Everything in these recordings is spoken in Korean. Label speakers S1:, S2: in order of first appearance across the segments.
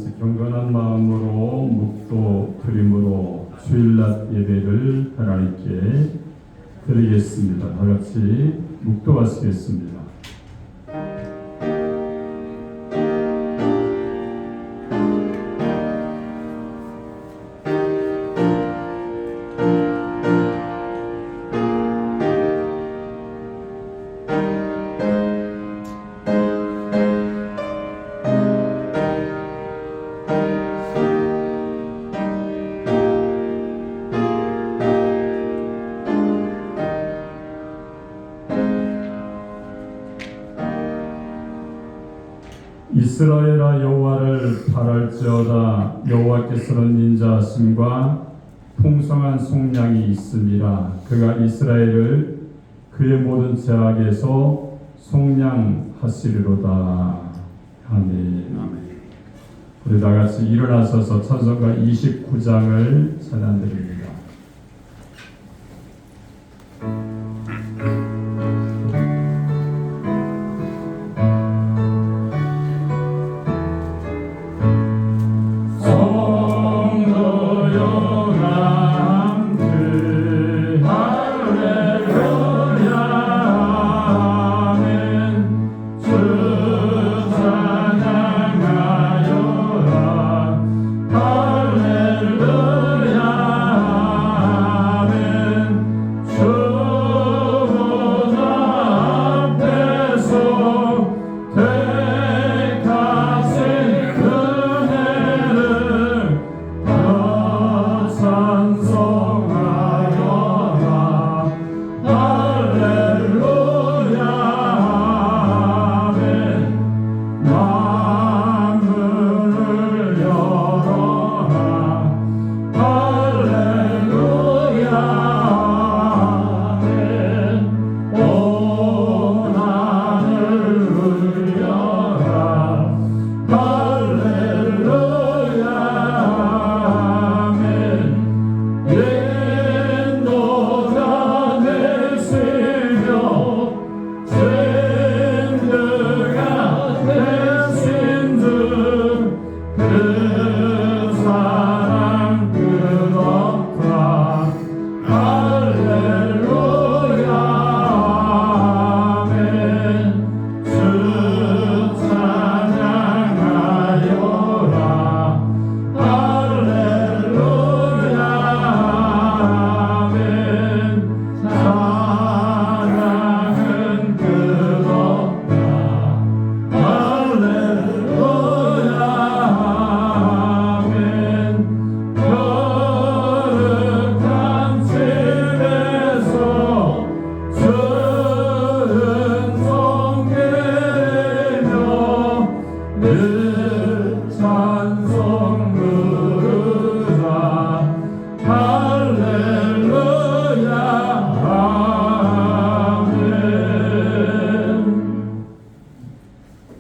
S1: 같이 경건한 마음으로 묵도 드림으로 주일낮 예배를 하나님께 드리겠습니다. 다 같이 묵도하시겠습니다. 이스라엘아 여호와를 바랄지어다. 여호와께서는 인자하심과 풍성한 속량이 있음이라. 그가 이스라엘을 그의 모든 죄악에서 속량하시리로다. 아멘. 우리 다같이 일어나셔서 찬송가 29장을 찬양드립니다.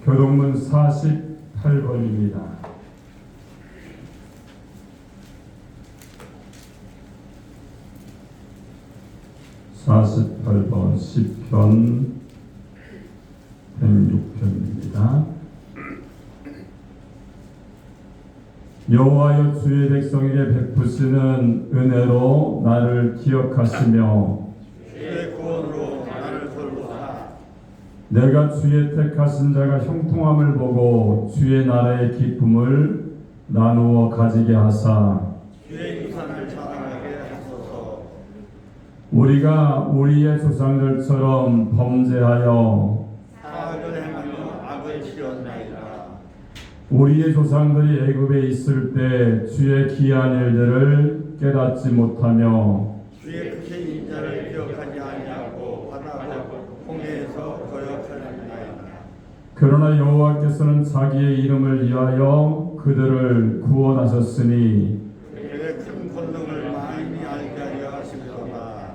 S1: 교동문 48번입니다. 48번 시편 106편입니다. 여호와여 주의 백성에게 베푸시는 은혜로 나를 기억하시며
S2: 주의 구원으로 나를 돌보사.
S1: 내가 주의 택하신 자가 형통함을 보고 주의 나라의 기쁨을 나누어 가지게 하사
S2: 주의 유산을 자랑하게 하소서.
S1: 우리가 우리의 조상들처럼 범죄하여
S2: 사악을 행하며 악을 치렀나이다.
S1: 우리의 조상들이 애굽에 있을 때 주의 기이한 일들을 깨닫지 못하며
S2: 주의 크신 인자를 기억하지 아니하고 바다와 홍해에서 거역하였나이다.
S1: 그러나 여호와께서는 자기의 이름을 위하여 그들을 구원하셨으니
S2: 그의 큰 권능을 많이 알게 하려 하심이로다.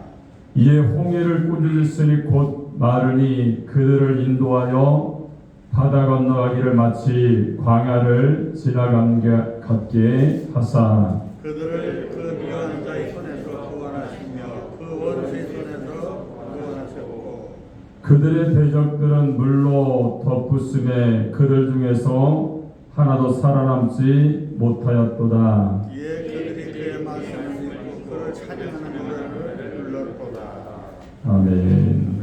S1: 이에 홍해를 꾸짖으시니 곧 마르니 그들을 인도하여 바다 건너가기를 마치 광야를 지나간 것 같게 하사
S2: 그들을 그 미워하는 자의 손에서 구원하시며 그 원수의 손에서 구원하셨고
S1: 그들의 대적들은 물로 덮으심에 그들 중에서 하나도 살아남지 못하였도다.
S2: 이에 그들이 그의 말씀을 믿고 그를 찬양하는 노래를 불렀도다.
S1: 아멘.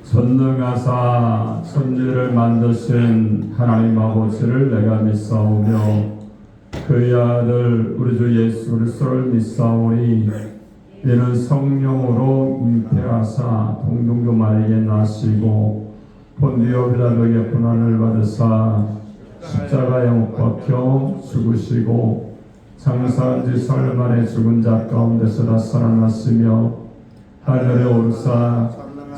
S1: 전능하사 천지를 만드신 하나님 아버지를 내가 믿사오며 그의 아들 우리 주 예수 그리스도를 믿사오니 이는 성령으로 잉태하사 동정도 마리아에게 나시고 본디오 빌라도에게 고난을 받으사 십자가에 못 박혀 죽으시고 장사한 지 사흘 만에 죽은 자 가운데서 살아났으며 하늘에 오르사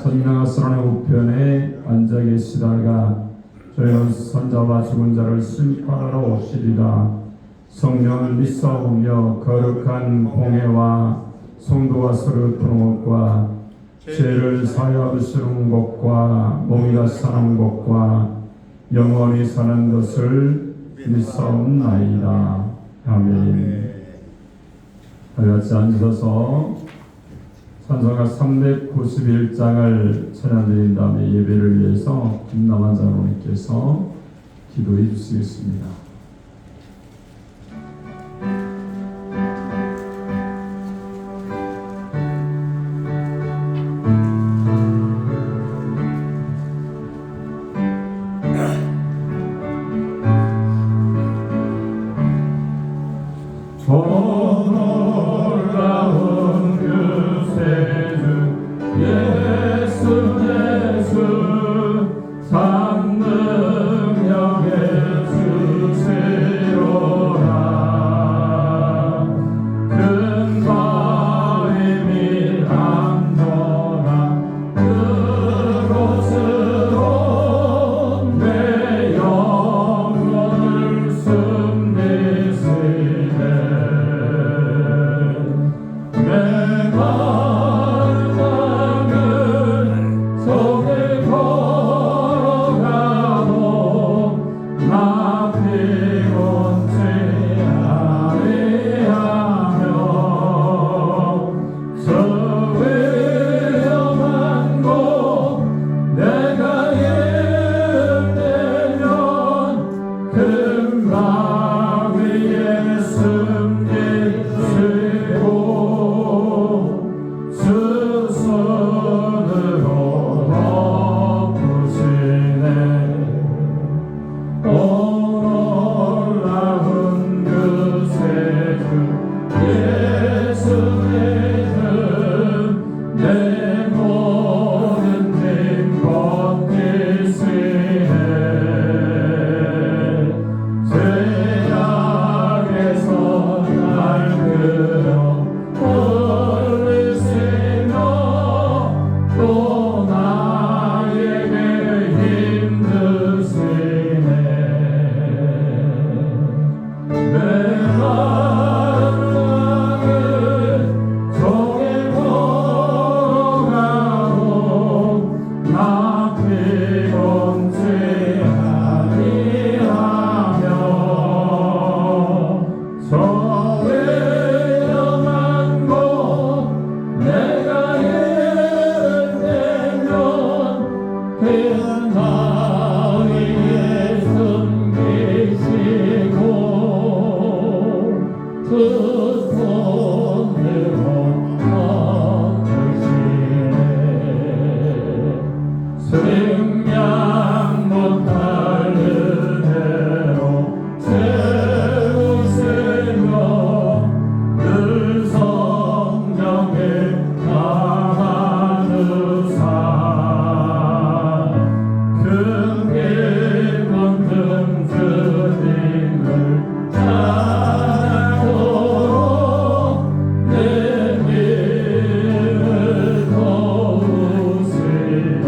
S1: 선명하사람의 우편에 앉아 계시다가 저희 선자와 죽은 자를 심판하러 오시리라. 성령을 믿사오며 거룩한 공회와 성도와 서로 도는 것과 죄를 사하여주시는 것과 몸이가 사는 것과 영원히 사는 것을 믿사옵나이다. 아멘. 다같이 앉으셔서 찬송가 391장을 찬양드린 다음에 예배를 위해서 김남한 장로님께서 기도해 주시겠습니다. 놀라운 그 세주 예수 삼능력의 주시로라. 큰 바위 및 안전한 그곳으로 내 영혼을 숨기시네. 내 마음은 속에 걸어가도 나 피곤치 아니하며 저 위험한 곳 내가 일되면 큰 바위에 숨기시고 주 손으로 덮으시네. 오 놀라운 그 세주 예수의 내 모든 짐 벗기시네. 죄악에서 날 끌어 올리시며 또 나에게 힘드시네. 내 마음을 속에 걸어가도 나 피곤치 아니하며 저 위험한 곳 내가 일되면 큰 바위에 숨기시고 그 손으로 덮으시네. 승량 못할 은혜로 채우시며 늘 성령에 감아주사 큰 기쁨 등 주님을 찬양하도록 내 길을 도우시네.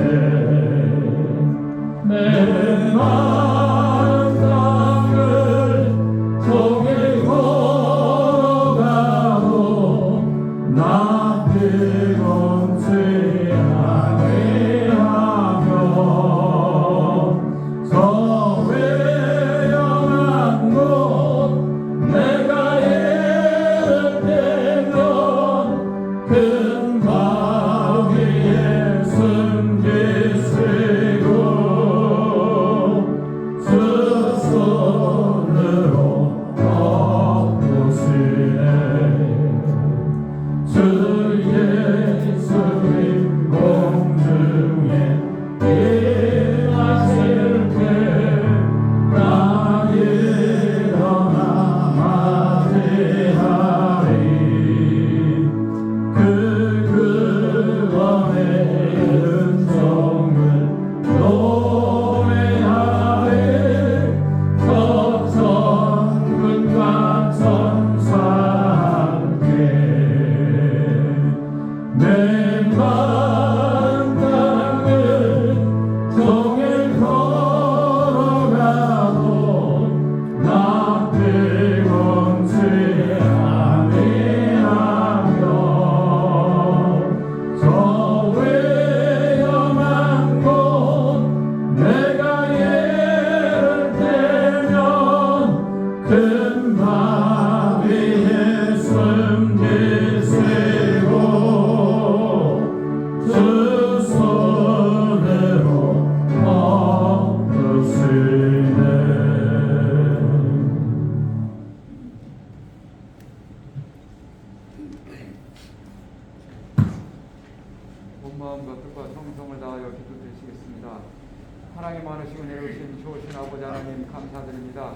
S3: 온 마음과 뜻과 정성을 다하여 기도드리시겠습니다. 사랑이 많으시고 내려오신 좋으신 아버지 하나님 감사드립니다.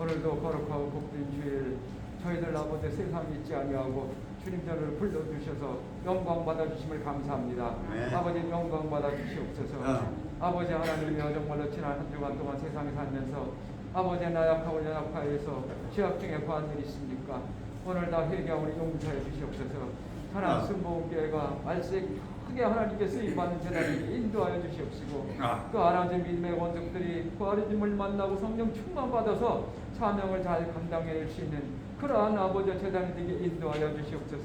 S3: 오늘도 거룩하고 복된 주일 저희들 아버지 세상에 있지 아니하고 주님 저를 불러주셔서 영광 받아주심을 감사합니다.
S2: 네.
S3: 아버지 영광 받아주시옵소서. 아버지 하나님이여 정말로 지난 한 주간 동안 세상에 살면서 아버지 나약하고 연약하여서 죄악 중에 구한 일이 있습니까? 오늘 다 회개하고 용서해 주시옵소서. 하나님 순복음교회가 말세 크게 하나님께 쓰임받는 재단을 인도하여 주시옵시고 또 하나님 믿음의 원족들이 부활의 을 만나고 성령 충만 받아서 사명을 잘 감당해낼 수 있는 그러한 아버지 재단이 되게 인도하여 주시옵소서.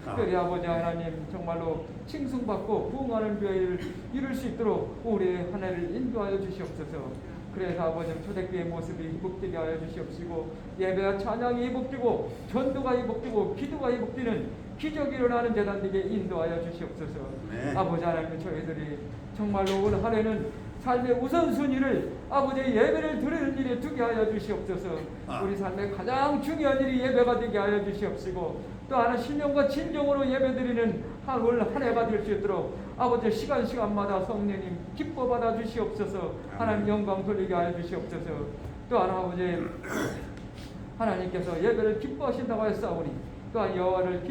S3: 특별히 아버지 하나님 정말로 칭송받고 부흥하는 교회를 이룰 수 있도록 올해 한 해를 인도하여 주시옵소서. 그래서 아버지 초대교회의 모습이 회복되게 하여 주시옵시고 예배와 찬양이 회복되고 전도가 회복되고 기도가 회복되는 기적이 일어나는 재단에게 인도하여 주시옵소서.
S2: 네.
S3: 아버지 하나님 저희들이 정말로 올 한 해는 삶의 우선순위를 아버지의 예배를 드리는 일에 두게 하여 주시옵소서. 우리 삶의 가장 중요한 일이 예배가 되게 하여 주시옵시고 또 하나 신령과 진정으로 예배드리는 올 한 해가 될 수 있도록 아버지 시간마다 성령님 기뻐 받아 주시옵소서. 하나님 영광 돌리게 하여 주시옵소서. 또 하나 아버지 하나님께서 예배를 기뻐하신다고 했사오니 또한 여호와를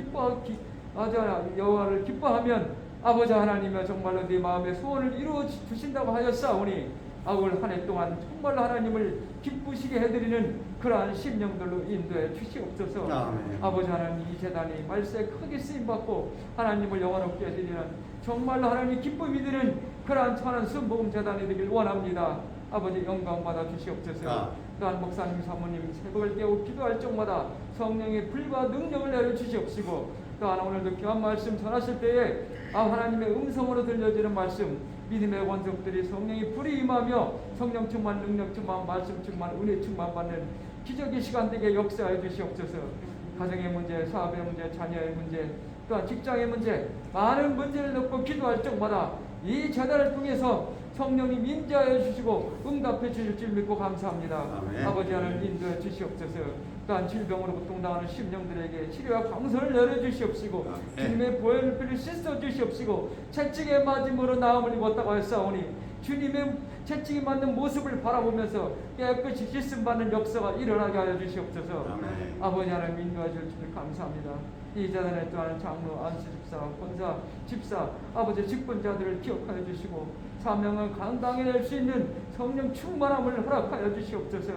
S3: 기뻐하면 아버지 하나님의 정말로 네 마음의 소원을 이루어 주신다고 하였사오니 올 한 해 동안 정말로 하나님을 기쁘시게 해드리는 그러한 심령들로 인도해 주시옵소서. 아버지 하나님 이 재단이 말세 크게 쓰임받고 하나님을 영원롭게 해드리는 정말로 하나님이 기쁨이 드는 그러한 천한 순복음 재단이 되길 원합니다. 아버지 영광 받아 주시옵소서. 또한 목사님 사모님 새벽을 깨우 기도할 적마다 성령의 불과 능력을 내려 주시옵시고 또한 오늘도 귀한 말씀 전하실 때에 하나님의 음성으로 들려지는 말씀 믿음의 원석들이 성령의 불이 임하며 성령 충만 능력 충만 말씀 충만 은혜 충만 받는 기적의 시간 되게 역사해 주시옵소서. 가정의 문제, 사업의 문제, 자녀의 문제, 또한 직장의 문제 많은 문제를 놓고 기도할 적마다 이 재단을 통해서 성령님 인자해 주시고 응답해 주실 줄 믿고 감사합니다. 아버지 하나님 인도해 주시옵소서. 또한 질병으로 고통당하는 심령들에게 치료와 강선을 내려주시옵시고 주님의 보혈을 피를 씻어 주시옵시고 채찍에 맞음으로 나음을 입었다고 했사오니 주님의 채찍이 맞는 모습을 바라보면서 깨끗이 씻음 받는 역사가 일어나게 하여 주시옵소서. 아버지 하나님 인도해 주실 줄 감사합니다. 이 재단에 또한 장로, 안수 집사, 권사, 집사, 아버지 직분자들을 기억하여 주시고 사명을 감당해낼 수 있는 성령 충만함을 허락하여 주시옵소서.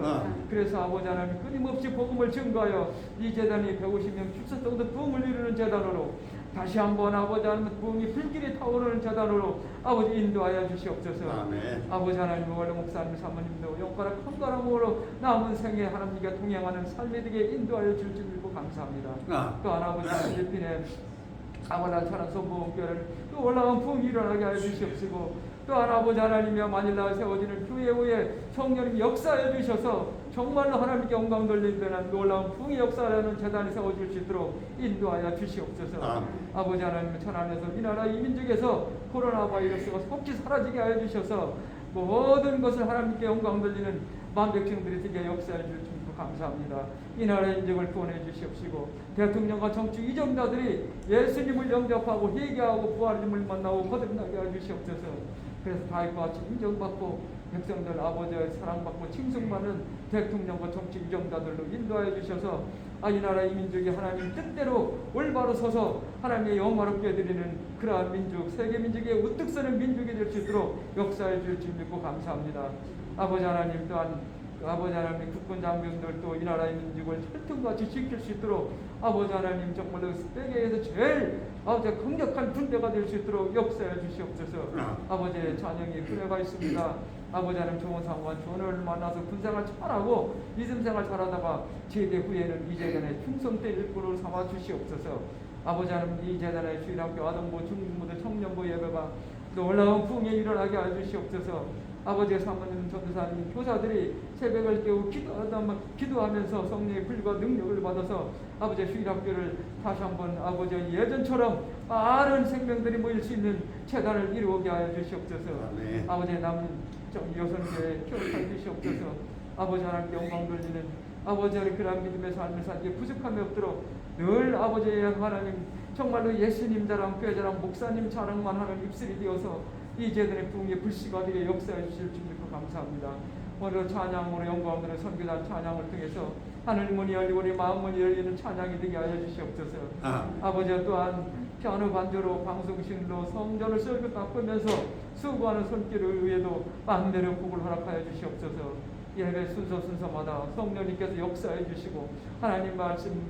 S3: 그래서 아버지 하나님 끊임없이 복음을 증거하여 이 재단이 150명 출석정도 부흥을 이루는 재단으로 다시 한번 아버지 하나님 부흥이 불길이 타오르는 재단으로 아버지 인도하여 주시옵소서. 아버지 하나님 원래 목사님 사모님도 영가락 한가람으로 남은 생에 하나님과 동행하는 삶에 되게 인도하여 줄 줄 믿고 감사합니다. 또 하나 아버지 하나님 필리핀에 아버지 천한 소부흥교회를 또 올라온 부흥이 일어나게 하여 주시옵시고 또 하나 아버지 하나님이여 마닐라에 세워지는 교회 후에 성령님 역사해 주셔서 정말로 하나님께 영광 돌리는 놀라운 부흥의 역사라는 재단이 세워질 수 있도록 인도하여 주시옵소서. 아버지 하나님 천안에서 이 나라 이 민족에서 코로나 바이러스가 속히 사라지게 하여 주셔서 모든 것을 하나님께 영광 돌리는 만백성들이 되게 역사해 주시옵소서. 감사합니다. 이 나라의 인적을 구원해 주시옵시고 대통령과 정치 이정자들이 예수님을 영접하고 회개하고 부활님을 만나고 거듭나게 해 주시옵소서. 그래서 다윗과 같이 인정받고 백성들 아버지의 사랑받고 칭송받는 대통령과 정치 이정자들로 인도하여 주셔서 이 나라 이 민족이 하나님 뜻대로 올바로 서서 하나님의 영화롭게 드리는 그러한 민족 세계 민족의 우뚝 서는 민족이 될 수 있도록 역사해 줄 줄 믿고 감사합니다. 아버지 하나님 또한 아버지 하나님 국군 장병들도 이 나라의 민족을 철통같이 지킬 수 있도록 아버지 하나님 정말로 세계에서 제일 아버지 강력한 군대가 될 수 있도록 역사해 주시옵소서. 아버지의 찬양이 그래가 있습니다. 아버지 하나님 좋은 상관 좋은 만나서 군생활 잘하고 믿음생활 잘하다가 제대 후에는 이 재단의 충성대 일꾼으로 삼아 주시옵소서. 아버지 하나님 이 재단의 주일학교 아동부 중등부들 청년부 예배가 놀라운 부흥이 일어나게 해 주시옵소서. 아버지의 사모님, 전도사님, 교사들이 새벽을 깨우 기도하면서 성령의 불과 능력을 받아서 아버지의 휴일학교를 다시 한번 아버지의 예전처럼 많은 생명들이 모일 수 있는 재단을 이루게 하여 주시옵소서. 아버지의 남은 여성교회 기억하여 주시옵소서. 아버지 하나님께 영광 돌리는 아버지의 그러한 믿음의 삶을 살기에 부족함이 없도록 늘 아버지의 하나님 정말로 예수님 자랑, 교회 자랑, 목사님 자랑만 하는 입술이 되어서 이 제단의 부흥의 불씨가 되게 역사해 주실 주님께 감사합니다. 오늘 찬양으로 영광으로 선교단 찬양을 통해서 하늘 문이 열리고 우리 마음 문이 열리는 찬양이 되게 하여 주시옵소서. 아버지 또한 피아노 반주로 방송신으로 성전을 설교 닦으면서 수고하는 손길을 위해도 만대로 복을 허락하여 주시옵소서. 예배 순서마다 성령님께서 역사해 주시고 하나님 말씀을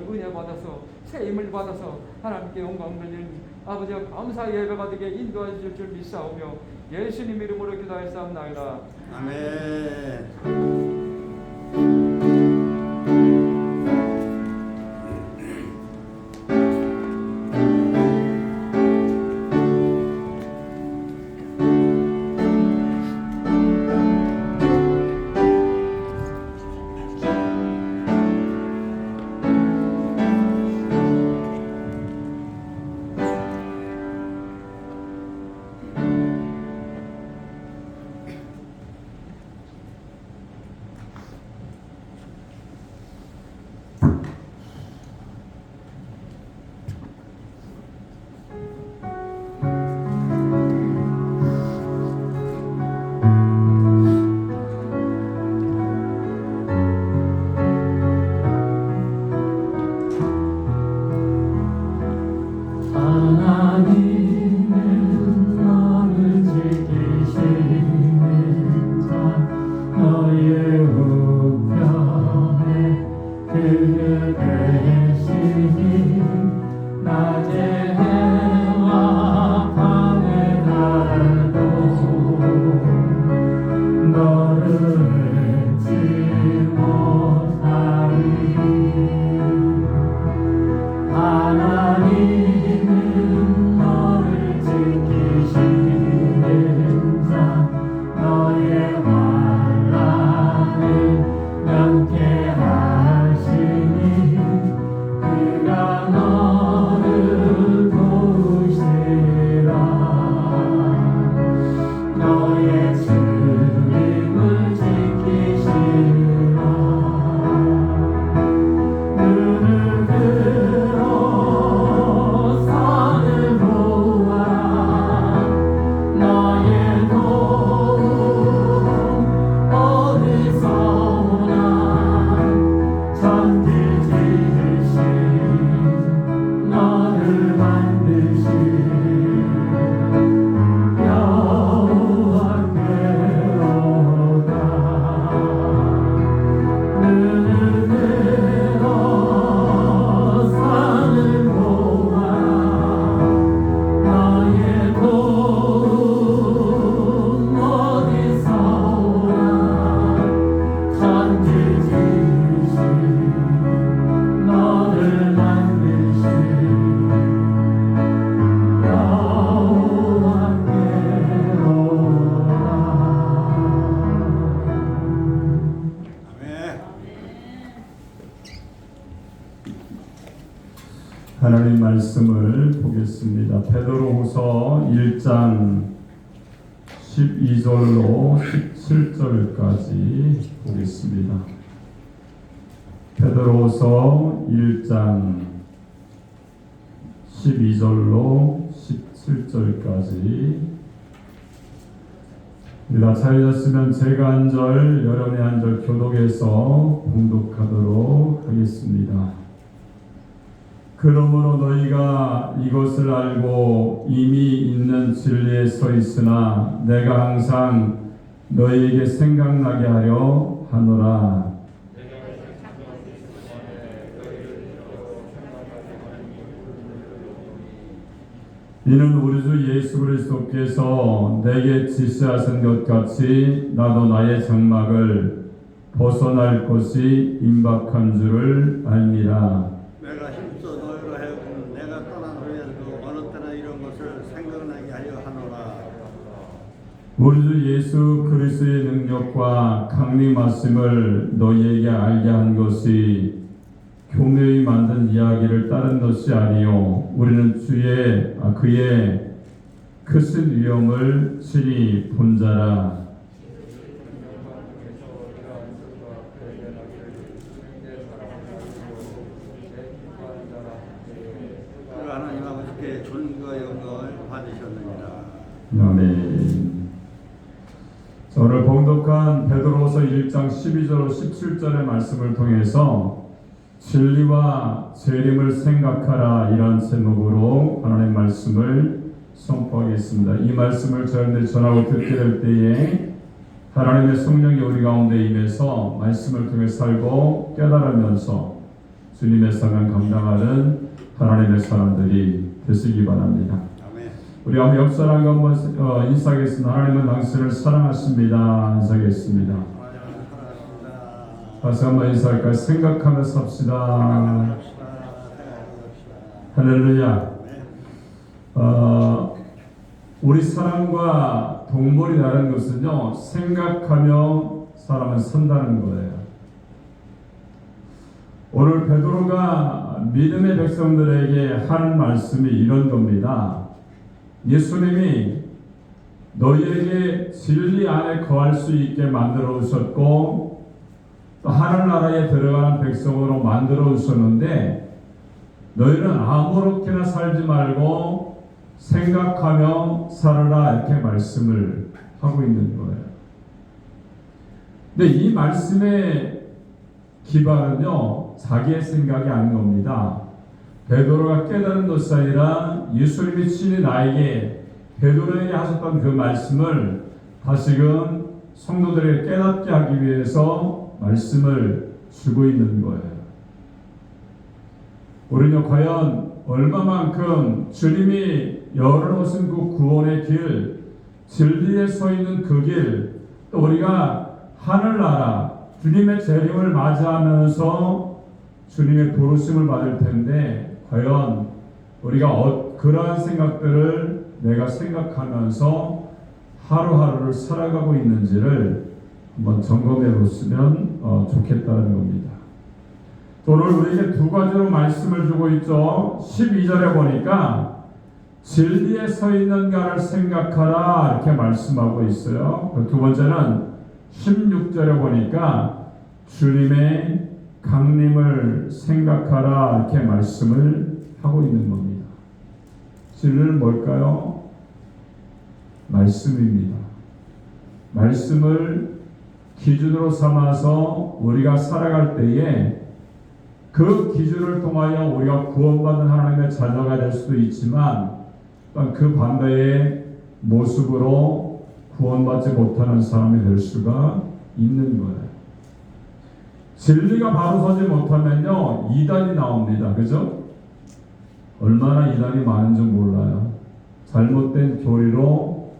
S3: 은혜 받아서 새 힘을 받아서 하나님께 영광 돌리는 아버지와 감사 예배가 되게 인도해 주실 줄 믿사오며 예수님 이름으로 기도하였사옵나이다.
S2: 아멘.
S1: 하나님 말씀을 보겠습니다. 베드로후서 1장 12절로 17절까지 보겠습니다. 베드로후서 1장 12절로 17절까지 찾으셨으면 제가 한 절, 여러분의 한 절 교독해서 봉독하도록 하겠습니다. 그러므로 너희가 이것을 알고 이미 있는 진리에 서 있으나 내가 항상 너희에게 생각나게 하려 하노라. 이는 우리 주 예수 그리스도께서 내게 지시하신 것 같이 나도 나의 장막을 벗어날 것이 임박한 줄을 알미라.
S2: 내가 힘써 너희로 하여금 내가 떠난 후에도 어느 때나 이런 것을 생각나게 하려 하노라.
S1: 우리 주 예수 그리스도의 능력과 강림하심을 너희에게 알게 한 것이 교묘히 만든 이야기를 따른 것이 아니요 우리는 그의 크신 위엄을 친히 본 자라.
S2: 받으셨느니라.
S1: 아멘. 자, 오늘 봉독한 베드로후서 1장 12절 17절의 말씀을 통해서 진리와 재림을 생각하라, 이런 제목으로 하나님의 말씀을 선포하겠습니다. 이 말씀을 저희들 전하고 듣게 될 때에 하나님의 성령이 우리 가운데 임해서 말씀을 통해 살고 깨달으면서 주님의 사명 감당하는 하나님의 사람들이 되시기 바랍니다.
S2: 아멘.
S1: 우리 한번 옆 사람과 한번 인사하겠습니다. 하나님은 당신을 사랑하십니다. 인사하겠습니다. 다시 한번 인사할까요? 생각하면서 합시다. 할렐루야. 우리 사람과 동물이 다른 것은요, 생각하며 사람은 산다는 거예요. 오늘 베드로가 믿음의 백성들에게 하는 말씀이 이런 겁니다. 예수님이 너희에게 진리 안에 거할 수 있게 만들어 주셨고 또 하늘나라에 들어가는 백성으로 만들어 주셨는데 너희는 아무렇게나 살지 말고 생각하며 살아라, 이렇게 말씀을 하고 있는 거예요. 근데 이 말씀의 기반은요, 자기의 생각이 아닌 겁니다. 베드로가 깨달은 것이 아니라 예수님이 친히 나에게, 베드로에게 하셨던 그 말씀을 다시금 성도들에게 깨닫게 하기 위해서 말씀을 주고 있는 거예요. 우리는 과연 얼마만큼 주님이 열어놓으신 그 구원의 길, 진리에 서 있는 그 길, 또 우리가 하늘나라 주님의 재림을 맞이하면서 주님의 부르심을 받을 텐데, 과연 우리가 그러한 생각들을 내가 생각하면서 하루하루를 살아가고 있는지를 한번 점검해 보시면 좋겠다는 겁니다. 오늘 우리에게 두 가지로 말씀을 주고 있죠. 12절에 보니까 진리에 서 있는가를 생각하라, 이렇게 말씀하고 있어요. 두 번째는 16절에 보니까 주님의 강림을 생각하라, 이렇게 말씀을 하고 있는 겁니다. 진리는 뭘까요? 말씀입니다. 말씀을 기준으로 삼아서 우리가 살아갈 때에 그 기준을 통하여 우리가 구원받는 하나님의 자녀가 될 수도 있지만 그 반대의 모습으로 구원받지 못하는 사람이 될 수가 있는 거예요. 진리가 바로 서지 못하면요, 이단이 나옵니다. 그죠? 얼마나 이단이 많은지 몰라요. 잘못된 교리로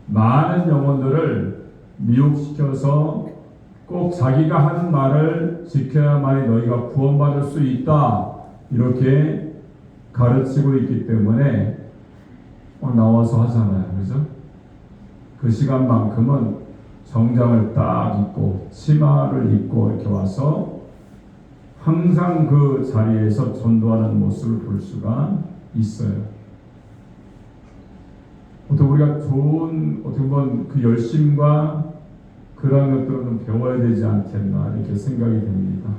S1: 많은 영혼들을 미혹시켜서 꼭 자기가 하는 말을 지켜야만이 너희가 구원받을 수 있다, 이렇게 가르치고 있기 때문에 나와서 하잖아요. 그죠? 그 시간만큼은 정장을 딱 입고 치마를 입고 이렇게 와서 항상 그 자리에서 전도하는 모습을 볼 수가 있어요. 어떻게 우리가 좋은, 어떻게 보면 그 열심과 그러한 것들을 좀 배워야 되지 않겠나, 이렇게 생각이 됩니다.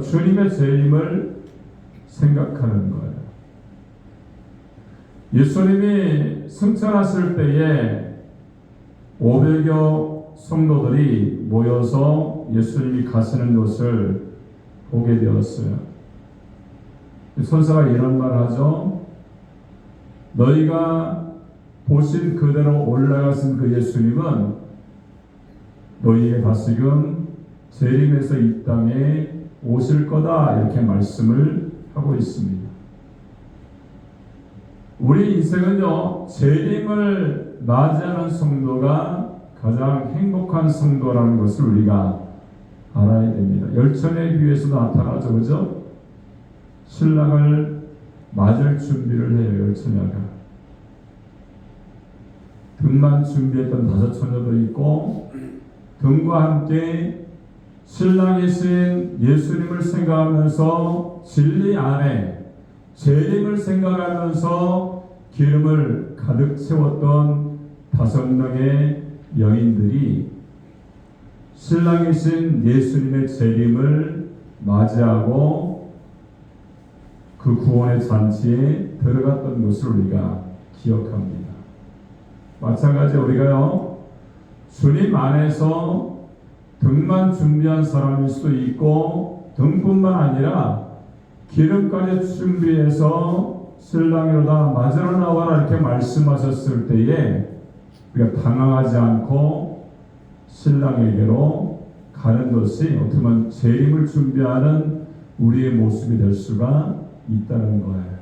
S1: 주님의 재림을 생각하는 거예요. 예수님이 승천하실 때에 500여 성도들이 모여서 예수님이 가시는 것을 보게 되었어요. 선사가 이런 말을 하죠. 너희가 보신 그대로 올라가신 그 예수님은 너희에게 다시금 재림해서 이 땅에 오실 거다, 이렇게 말씀을 하고 있습니다. 우리 인생은요, 재림을 맞이하는 성도가 가장 행복한 성도라는 것을 우리가 알아야 됩니다. 열천의 비유에서도 나타나죠. 그죠? 신랑을 맞을 준비를 해요. 열처녀가 등만 준비했던 5 처녀도 있고, 등과 함께 신랑이신 예수님을 생각하면서 진리 안에 재림을 생각하면서 기름을 가득 채웠던 5명의 여인들이 신랑이신 예수님의 재림을 맞이하고 그 구원의 잔치에 들어갔던 것을 우리가 기억합니다. 마찬가지 우리가요, 주님 안에서 등만 준비한 사람일 수도 있고, 등뿐만 아니라 기름까지 준비해서 신랑이로다 맞으러 나와라 이렇게 말씀하셨을 때에 우리가 당황하지 않고 신랑에게로 가는 것이 어떻게 보면 재림을 준비하는 우리의 모습이 될 수가 있다는 거예요.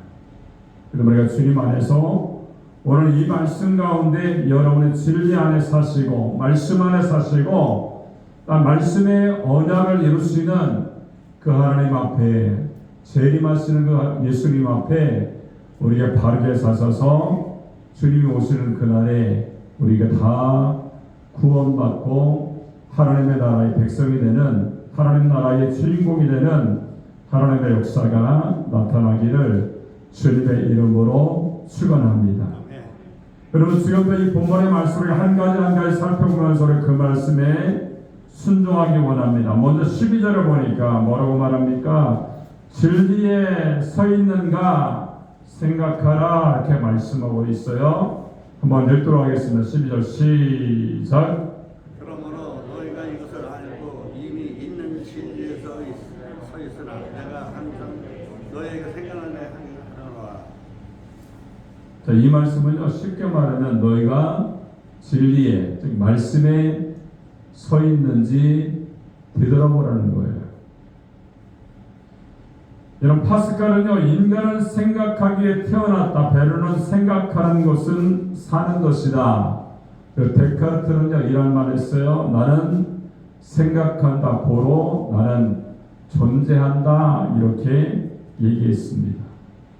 S1: 그래서 우리가 주님 안에서 오늘 이 말씀 가운데 여러분의 진리 안에 사시고 말씀 안에 사시고 말씀의 언약을 이루시는 그 하나님 앞에 재림하시는 그 예수님 앞에 우리가 바르게 사셔서 주님이 오시는 그날에 우리가 다 구원받고 하나님의 나라의 백성이 되는, 하나님 나라의 주인공이 되는 하나님의 역사가 나타나기를 주님의 이름으로 축원합니다. 여러분, 지금도 이 본문의 말씀을 한 가지 한 가지 살펴보면서 그 말씀에 순종하기 원합니다. 먼저 12절을 보니까 뭐라고 말합니까? 진리에 서 있는가 생각하라 이렇게 말씀하고 있어요. 한번 읽도록 하겠습니다. 12절 시작.
S2: 그러므로 너희가 이것을 알고 이미 있는 진리에 서 있으나 내가 항상 너희에게 생각나게 하노라.
S1: 자, 이 말씀은요, 쉽게 말하면 너희가 진리에, 즉 말씀에 서 있는지 되돌아보라는 거예요. 여러분, 파스칼은요, 인간은 생각하기에 태어났다. 베르는 생각하는 것은 사는 것이다. 데카르트는요, 이런 말을 했어요. 나는 생각한다. 고로 나는 존재한다. 이렇게 얘기했습니다.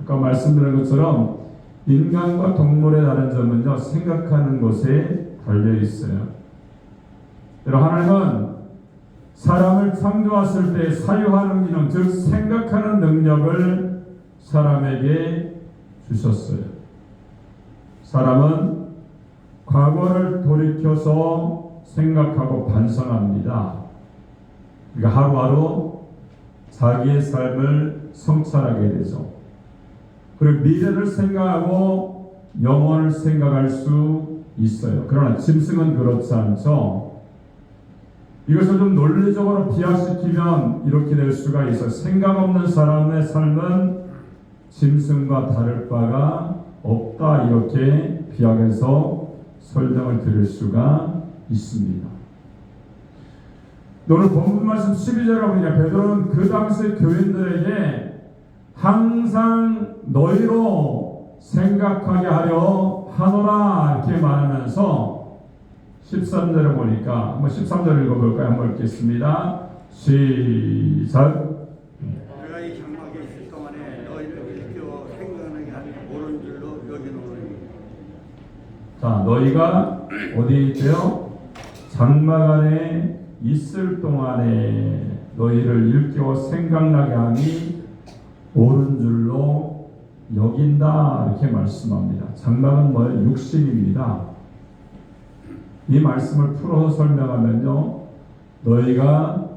S1: 아까 말씀드린 것처럼 인간과 동물의 다른 점은요, 생각하는 것에 달려 있어요. 여러분, 하나님은 사람을 창조하실 때 사유하는 기능, 즉 생각하는 능력을 사람에게 주셨어요. 사람은 과거를 돌이켜서 생각하고 반성합니다. 그러니까 하루하루 자기의 삶을 성찰하게 되죠. 그리고 미래를 생각하고 영원을 생각할 수 있어요. 그러나 짐승은 그렇지 않죠. 이것을 좀 논리적으로 비약시키면 이렇게 될 수가 있어요. 생각 없는 사람의 삶은 짐승과 다를 바가 없다. 이렇게 비약해서 설명을 드릴 수가 있습니다. 오늘 본문 말씀 12절에 보니까 베드로는 그 당시 교인들에게 항상 너희로 생각하게 하려 하노라 이렇게 말하면서 13절에 보니까 한번 13절 읽어볼까요? 한번 읽겠습니다. 시작.
S2: 내가 이 장막에 있을 동안에 너희를 일깨워 생각나게 하는 옳은 줄로 여기노니.
S1: 자, 너희가 어디에 있대요? 장막 안에 있을 동안에 너희를 일깨워 생각나게 하니 옳은 줄로 여긴다 이렇게 말씀합니다. 장막은 뭐예요? 육신입니다. 이 말씀을 풀어서 설명하면요, 너희가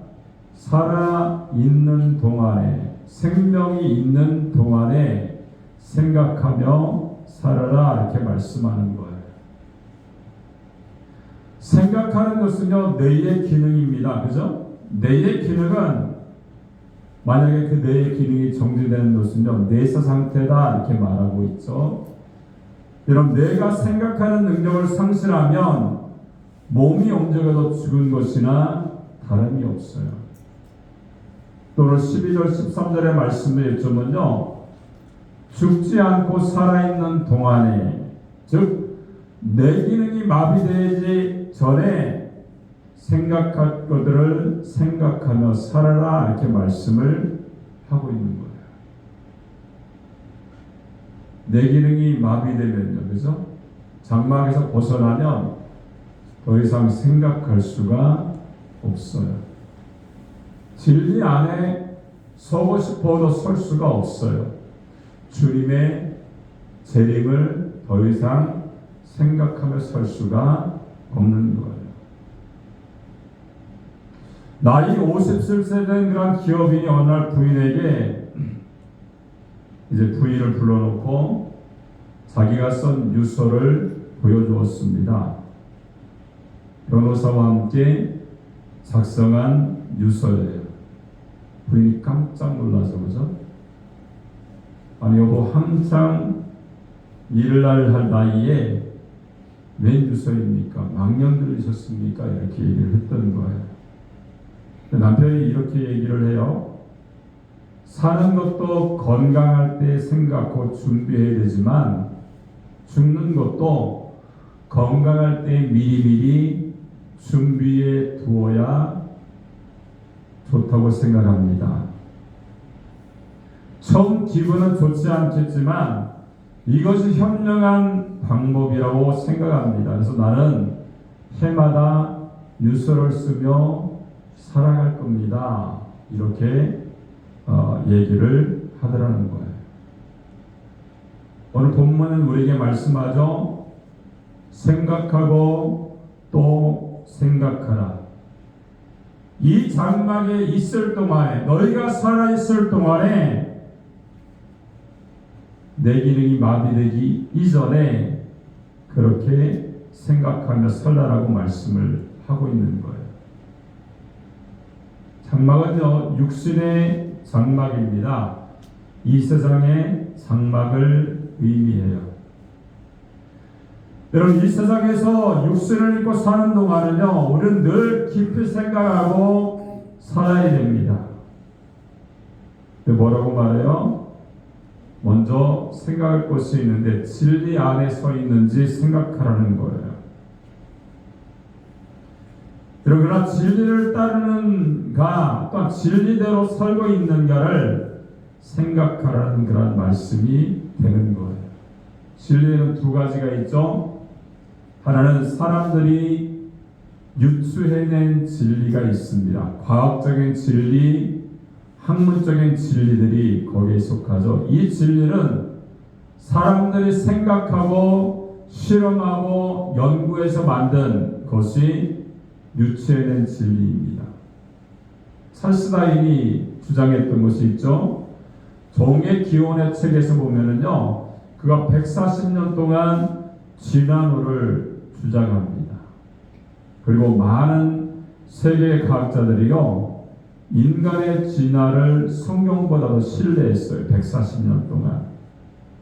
S1: 살아있는 동안에, 생명이 있는 동안에 생각하며 살아라 이렇게 말씀하는 거예요. 생각하는 것은요, 뇌의 기능입니다. 그죠? 뇌의 기능은 만약에 그 뇌의 기능이 정지되는 것은요, 뇌사 상태다 이렇게 말하고 있죠. 여러분, 뇌가 생각하는 능력을 상실하면 몸이 움직여도 죽은 것이나 다름이 없어요. 또 오늘 12절 13절의 말씀의 요점은요, 죽지 않고 살아있는 동안에, 즉 내 기능이 마비되기 전에 생각할 것들을 생각하며 살아라 이렇게 말씀을 하고 있는 거예요. 내 기능이 마비되면요, 그죠? 장막에서 벗어나면 더 이상 생각할 수가 없어요. 진리 안에 서고 싶어도 설 수가 없어요. 주님의 재림을 더 이상 생각하며 설 수가 없는 거예요. 나이 57세 된 그런 기업인이 어느 날 부인에게 이제 부인을 불러놓고 자기가 쓴 유서를 보여주었습니다. 변호사와 함께 작성한 유서예요. 부인이 깜짝 놀라서, 그죠? 아니, 여보, 한창 일날 할 나이에 웬 유서입니까? 망령 들리셨습니까? 이렇게 얘기를 했던 거예요. 남편이 이렇게 얘기를 해요. 사는 것도 건강할 때 생각하고 준비해야 되지만 죽는 것도 건강할 때 미리미리 준비해 두어야 좋다고 생각합니다. 처음 기분은 좋지 않겠지만 이것이 현명한 방법이라고 생각합니다. 그래서 나는 해마다 유서를 쓰며 살아갈 겁니다. 이렇게 얘기를 하더라는 거예요. 오늘 본문은 우리에게 말씀하죠. 생각하고 또 생각하라. 이 장막에 있을 동안에, 너희가 살아있을 동안에 내 기능이 마비되기 이전에 그렇게 생각하며 살라라고 말씀을 하고 있는 거예요. 장막은요, 육신의 장막입니다. 이 세상의 장막을 의미해요. 여러분, 이 세상에서 육신을 입고 사는 동안은요, 우리는 늘 깊이 생각하고 살아야 됩니다. 뭐라고 말해요? 먼저 생각할 것이 있는데 진리 안에 서 있는지 생각하라는 거예요. 그러나 진리를 따르는가, 또 진리대로 살고 있는가를 생각하라는 그런 말씀이 되는 거예요. 진리에는 두 가지가 있죠. 하나는 사람들이 유추해낸 진리가 있습니다. 과학적인 진리, 학문적인 진리들이 거기에 속하죠. 이 진리는 사람들이 생각하고 실험하고 연구해서 만든 것이 유추해낸 진리입니다. 찰스 다윈이 주장했던 것이 있죠. 종의 기원의 책에서 보면은요, 그가 140년 동안 진화론을 주장합니다. 그리고 많은 세계 과학자들이요, 인간의 진화를 성경보다도 신뢰했어요. 140년 동안.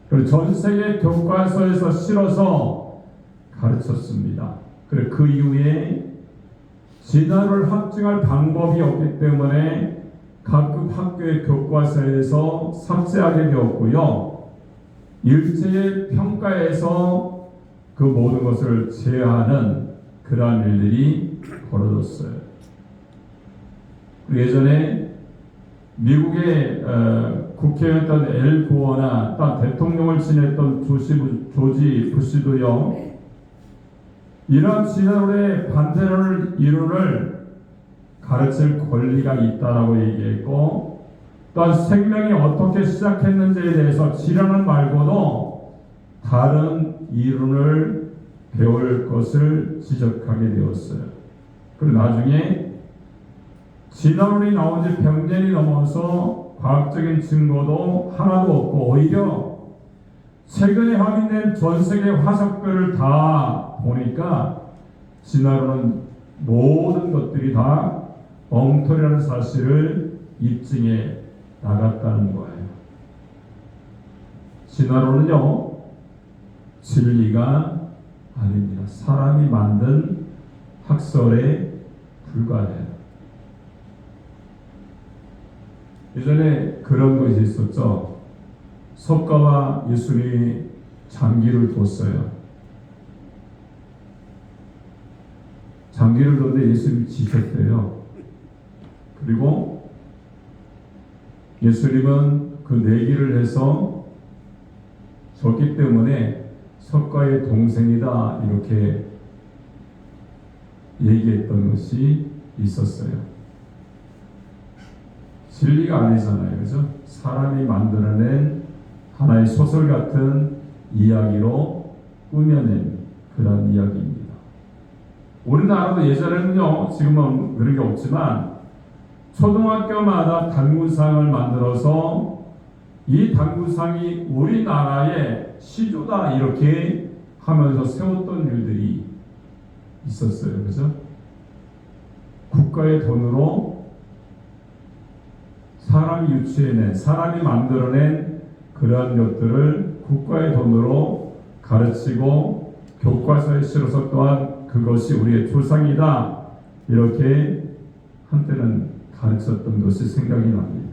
S1: 그리고 전 세계 교과서에서 실어서 가르쳤습니다. 그리고 그 이후에 진화를 확증할 방법이 없기 때문에 각급 학교의 교과서에서 삭제하게 되었고요. 일제의 평가에서 그 모든 것을 제어하는 그러한 일들이 벌어졌어요. 예전에 미국의 국회의원이었던 엘 고어나 또 대통령을 지냈던 조지 부시도요, 이러한 진화론의 반대론을 이론을 가르칠 권리가 있다라고 얘기했고, 또한 생명이 어떻게 시작했는지에 대해서 진화론 말고도 다른 이론을 배울 것을 지적하게 되었어요. 그리고 나중에 진화론이 나온 지 100년이 넘어서 과학적인 증거도 하나도 없고, 오히려 최근에 확인된 전 세계 화석들을 다 보니까 진화론은 모든 것들이 다 엉터리라는 사실을 입증해 나갔다는 거예요. 진화론은요, 진리가 아닙니다. 사람이 만든 학설에 불과해요. 예전에 그런 것이 있었죠. 석가와 예수님이 장기를 뒀어요. 장기를 뒀는데 예수님이 지셨대요. 그리고 예수님은 그 내기를 해서 졌기 때문에 석가의 동생이다, 이렇게 얘기했던 것이 있었어요. 진리가 아니잖아요. 그죠? 사람이 만들어낸 하나의 소설 같은 이야기로 꾸며낸 그런 이야기입니다. 우리나라도 예전에는요, 지금은 그런 게 없지만 초등학교마다 단군상을 만들어서 이 단군상이 우리나라의 시조다 이렇게 하면서 세웠던 일들이 있었어요. 그래서 국가의 돈으로 사람이 유치해낸, 사람이 만들어낸 그러한 것들을 국가의 돈으로 가르치고 교과서에 실어서 또한 그것이 우리의 조상이다 이렇게 한때는 가르쳤던 것이 생각이 납니다.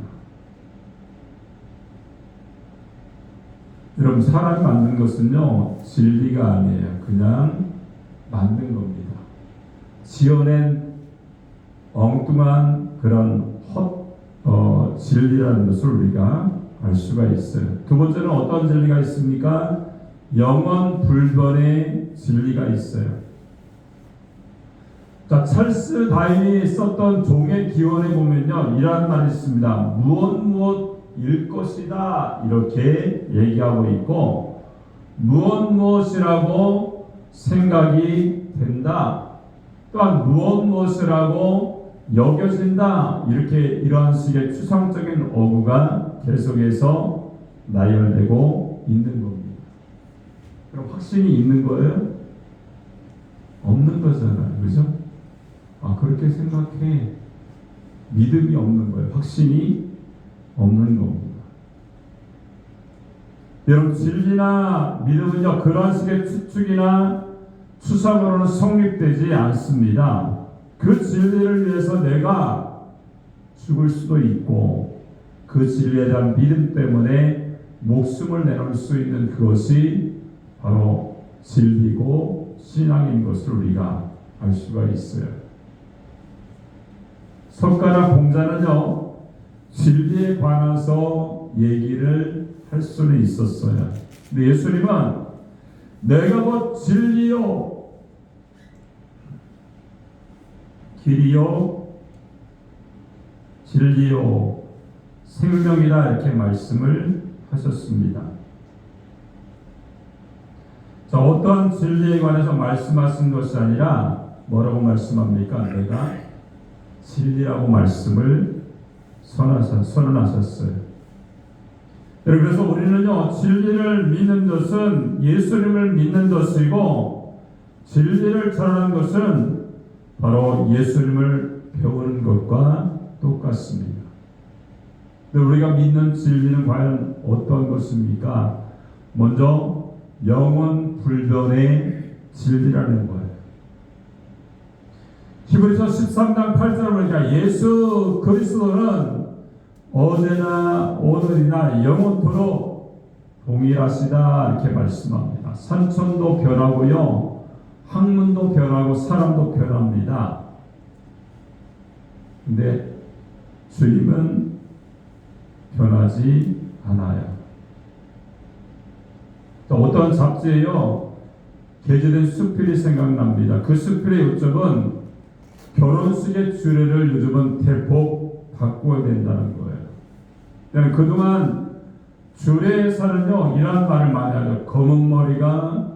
S1: 여러분, 사람이 만든 것은요 진리가 아니에요. 그냥 만든 겁니다. 지어낸 엉뚱한 그런 진리라는 것을 우리가 알 수가 있어요. 두 번째는 어떤 진리가 있습니까? 영원 불변의 진리가 있어요. 자, 찰스 다윈이 썼던 종의 기원에 보면요 이러한 말이 있습니다. 무엇일 것이다 이렇게 얘기하고 있고, 무엇이라고 생각이 된다, 또한 무엇이라고 여겨진다 이렇게 이러한 식의 추상적인 어구가 계속해서 나열되고 있는 겁니다. 그럼 확신이 있는 거예요? 없는 거잖아요. 그죠? 그렇게 생각해. 믿음이 없는 거예요. 확신이 없는 겁니다. 여러분, 진리나 믿음은요 그러한 식의 추측이나 추상으로는 성립되지 않습니다. 그 진리를 위해서 내가 죽을 수도 있고, 그 진리에 대한 믿음 때문에 목숨을 내놓을 수 있는 그것이 바로 진리고 신앙인 것을 우리가 알 수가 있어요. 석가나 공자는요 진리에 관해서 얘기를 할 수는 있었어요. 근데 예수님은 내가 곧 진리요 길이요 진리요 생명이다 이렇게 말씀을 하셨습니다. 자, 어떠한 진리에 관해서 말씀하신 것이 아니라 뭐라고 말씀합니까? 내가 진리라고 말씀을 선언하셨어요. 그래서 우리는요 진리를 믿는 것은 예수님을 믿는 것이고, 진리를 전하는 것은 바로 예수님을 배우는 것과 똑같습니다. 근데 우리가 믿는 진리는 과연 어떤 것입니까? 먼저 영원 불변의 진리라는 거예요. 히브리서 13장 8절을 보니까 예수 그리스도는 어제나 오늘이나 영원토록 동일하시다 이렇게 말씀합니다. 산천도 변하고요 학문도 변하고 사람도 변합니다. 근데 주님은 변하지 않아요. 어떤 잡지에요 게재된 수필이 생각납니다. 그 수필의 요점은 결혼식의 주례를 요즘은 대폭 바꿔야 된다는 거예요. 그동안 주례에서는요 이런 말을 많이 하죠. 검은 머리가